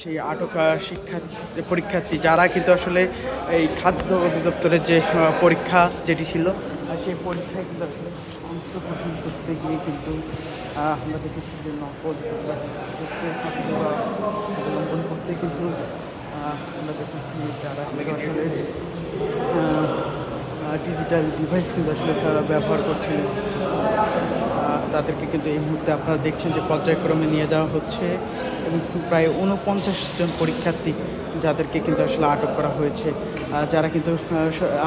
সেই আটক পরীক্ষার্থী যারা কিন্তু আসলে এই খাদ্য অধিদপ্তরের যে পরীক্ষা যেটি ছিল সেই পরীক্ষায় কিন্তু আসলে অংশগ্রহণ করতে গিয়ে কিন্তু আমরা দেখেছি যে নকল অবলম্বন করতে কিন্তু আমরা দেখেছি যারা কিন্তু আসলে ডিজিটাল ডিভাইস কিন্তু আসলে তারা ব্যবহার করছিলেন তাদেরকে কিন্তু এই মুহূর্তে আপনারা দেখছেন যে পর্যায়ক্রমে নিয়ে যাওয়া হচ্ছে এবং প্রায় 49 জন পরীক্ষার্থী যাদেরকে কিন্তু আসলে আটক করা হয়েছে যারা কিন্তু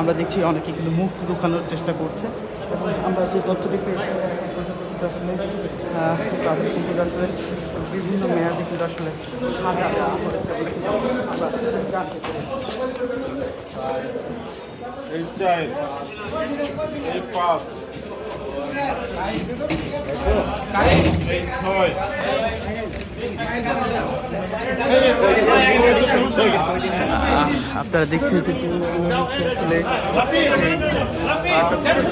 আমরা দেখছি অনেকে কিন্তু মুখ লুকানোর চেষ্টা করছে এবং আমরা যে তথ্যটি পেয়েছি আসলে তাদের কিন্তু আসলে বিভিন্ন মেয়াদে কিন্তু আসলে সাজা দেওয়া হয়েছে আমরা জানতে আপনারা দেখছেন কিন্তু আসলে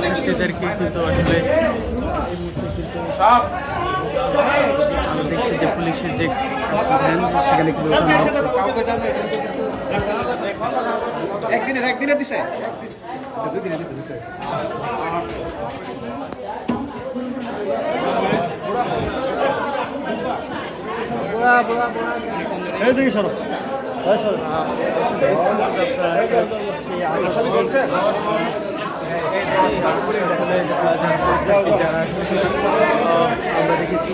ব্যক্তিদেরকে কিন্তু আসলে আমরা দেখছি যে পুলিশের যে ভ্যান সেখানে কিন্তু একদিনের দিছে এইদিকে সরো আমরা দেখেছি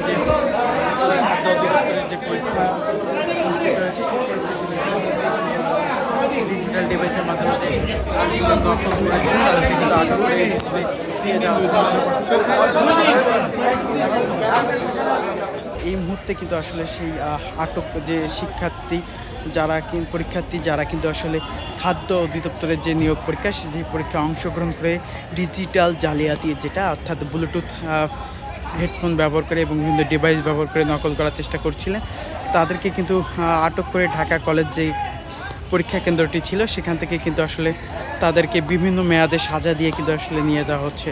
যে পরীক্ষা ডিজিটাল ডিভাইসের মাধ্যমে তাদেরকে কিন্তু আটক করে দিয়ে এই মুহূর্তে কিন্তু আসলে সেই আটক যে পরীক্ষার্থী যারা কিন্তু আসলে খাদ্য অধিদপ্তরের যে নিয়োগ পরীক্ষা সেই পরীক্ষায় অংশগ্রহণ করে ডিজিটাল জালিয়াতি যেটা অর্থাৎ ব্লুটুথ হেডফোন ব্যবহার করে এবং বিভিন্ন ডিভাইস ব্যবহার করে নকল করার চেষ্টা করছিলেন তাদেরকে কিন্তু আটক করে ঢাকা কলেজ যেই পরীক্ষা কেন্দ্রটি ছিল সেখান থেকে কিন্তু আসলে তাদেরকে বিভিন্ন মেয়াদে সাজা দিয়ে কিন্তু আসলে নিয়ে যাওয়া হচ্ছে।